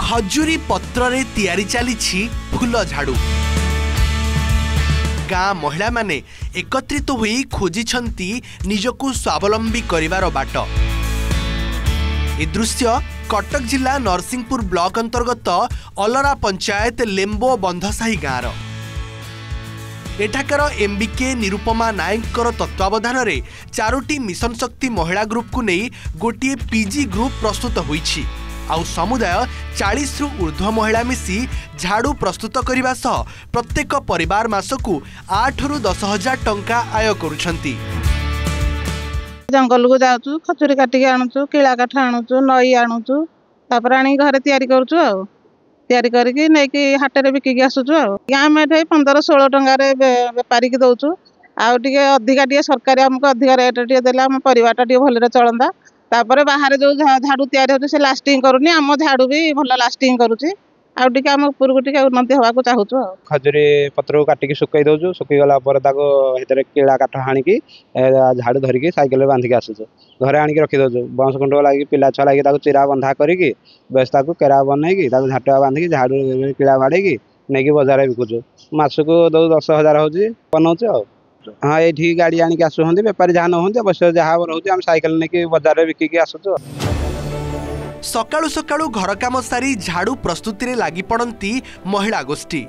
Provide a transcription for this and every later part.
खजुरी पत्र रे तैयारी चली फूल झाड़ू। गाँ महिला माने एकत्रित होई खोजिछंती निजकु स्वावलंबी करिवार बाट। ए दृश्य कटक जिला नरसिंहपुर ब्लॉक अंतर्गत अलरा पंचायत लेम्बो बंधसाही गाँर। एठाकर एमबीके निरुपमा नायकर तत्वावधान रे 4टी मिशन शक्ति महिला ग्रुप को नहीं गोटे पीजी ग्रुप प्रस्तुत होईछि। आउ समुदाय 40 रु ऊर्ध्व महिला मिसी झाड़ू प्रस्तुत करने सह प्रत्येक परिवार मासकु 8 रु 10 हजार टंका आय करुछंती। जंगल को जाऊँ खजुरी काटिक आणुचु किला काठ आणुचु नई आणुचु तापर आनी घरे तैयारी करूचु आ तैयारी करके नेकी हाटरे बिकिक आसुचु आ गाँ में 15-16 टंका बेपारी की दउचु आउ टिके अधिका टिके सरकार हमको अधिका रेट टिके देला हम परिवारटा टिके भलरे चलंदा। तापर बाहर जो झाड़ू तैयारी होची से लास्टिंग करूनी आम झाड़ू भी भल लास्टिंग करूची आउ टिके हम ऊपर को टिके उन्नति होवा को चाहूचु। खजुरी पत्र को काटिक सुकई दउचु सुकई गला पर ताको हेतरे केला काठ हाणिकी झाड़ू धरिकी साइकिल रे बांधिकी आसुचु घरे आनिकी रखी दउचु बांस कुंड लागी पिला छुआ लागी ताको चिरा बंधा करिकी बेस ताको केरा बनैकी ताको झाटुआ बांधिकी झाड़ू किला बाड़ेकी नेकी बाजार बिकुचु मासको 10,000 होची बनौचु आ। हाँ ये गाड़ी आनिक आसुहंती बेपारी जहाँ नहुंती अवश्य जहाँ रोचे आम साइकिल नेकी बाजार रे बिकिकी आसुचु। सकाळु सकाळु घर काम सारी झाड़ू प्रस्तुति रे लागी पड़ती महिला गोष्ठी।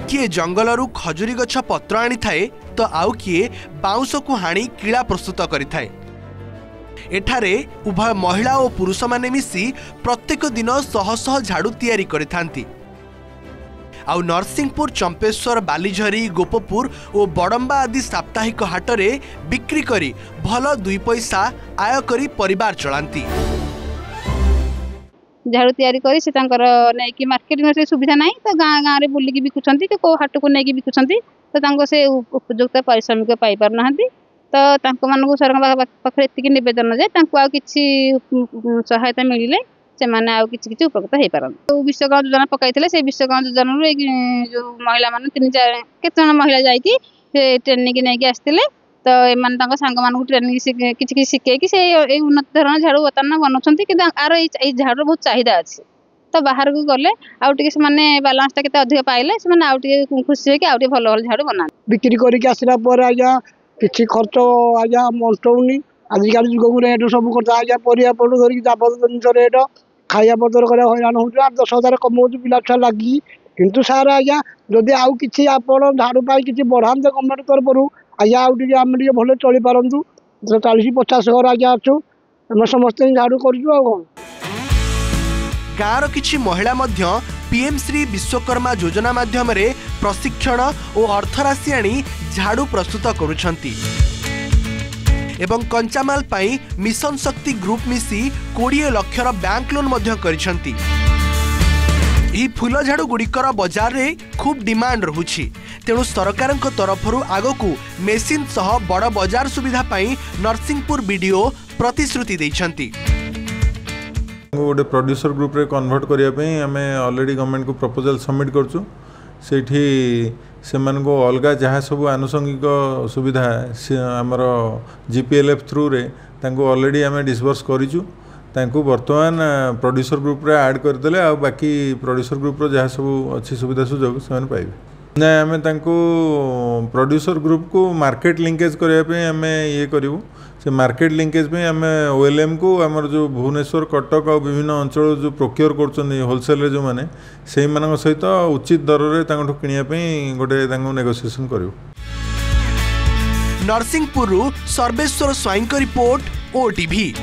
किए जंगलरू खजुरी गछ पत्र आनी थाए तो आउ किए बाउंस को हाणी किला प्रस्तुत करिथाए। एठारे उभय महिला और पुरुष माने मिसी प्रत्येक दिन शह शह झाड़ू तैयारी करिथांती। आउ नरसिंहपुर चंपेश्वर बालीझरी गोपपुर और बड़म्बा आदि साप्ताहिक हाटरे बिक्री करी भल 2 पैसा आय करी परिवार चलांती। झाड़ू तैयारी करी से तांकर नेकी मार्केटिंग से सुविधा नहीं तो गाँ गाँव में बुलिकी बिकुछंती कि को हाट को नेकी बिकुछंती तो तांको से उपयुक्त पारिश्रमिक पाई पार नाहंती तो तांको मानकु सरकार पाखरे एतिकी निवेदन जे तांको आ किछि सहायता मिलिले से माने आ किछि उपकृत हे पारन। तो विश्वकर्मा योजना पकाइथिले से विश्वकर्मा योजना रो जो महिला माने 3-4 केते जन महिला जाई कि ट्रेनिंग के नेकी आस्थिले तो एमान तांको सांग मानकु ट्रेनिंग किछि शिखे कि से उन्नत धरण झाड़ू बर्तमान बनौछंती कि आर ए झाड़ू बहुत चाहिदा अछि तो बाहर को गले आउ टिके से माने बैलेंस ता केते अधिक पाइले से माने आउ टिके खुशी होई कि आउ टिके भल भल झाड़ू बना बिक्री करके आसिला पर आजा किछि खर्च आजा मंटौनी आजिकाल जुग रेट सब करता आजा परिया पड़ू धरिक जाबत जिनिस रेट खाया पतर करे हैरान होउछु 8-10 हजार कमौछु पिला छुआ लागी किंतु सार आजा जदि आउ किछि आपण झाड़ू पाई किछि बढ़ान गवर्नमेंट तरफरु आजा आउ टिके हम टिके भले चली पारंतु 40-50 घर आजा अछु हम समस्त झाड़ू करजु आ कोन। गाँर किछि महिला मध्य पीएम श्री विश्वकर्मा योजना माध्यम रे प्रशिक्षण और अर्थराशि आनी झाड़ू प्रस्तुत करुछंती एवं कंचामाल पाई मिशन शक्ति ग्रुप मिसी 20 लक्षर बैंक लोन मध्य करिछंती। यही फूल झाड़ू गुड़िकर बाजार रे खूब डिमांड रहुछि तेणु सरकार तरफरु आगकू मेसीन सह बड़ बाजार सुविधा पाई नरसिंहपुर बीडीओ प्रतिश्रुति दैछंती। गोटे प्रोड्यूसर ग्रुप रे कन्वर्ट करिया पे हमें ऑलरेडी गवर्नमेंट को प्रपोजल सबमिट करछु सेठी सेमान को अलगा जहाँ सब आनुषंगिक सुविधा आमर जीपीएलएफ थ्रू रे तांको ऑलरेडी आम डिस्बर्स करिछु तांको वर्तमान प्रोड्यूसर ग्रुप रे ऐड करदेले आ बाकी प्रोड्यूसर ग्रुप रो जहाँ सब अच्छी सुविधा सुजोग से पाइबे ना आम तांको प्रोड्यूसर ग्रुप को मार्केट लिंकेज करने पे आम ये करूँ से मार्केट लिंकेज पे आम ओएलएम को आमर जो भुवनेश्वर कटक और विभिन्न अंचल जो प्रोक्योर कर होलसेल जो मैंने से सहित उचित दर रे तांको किनिया पे गोटे तांको नेगोशिएशन करू। Narsinghpur Sarveshwar Swain report OTV.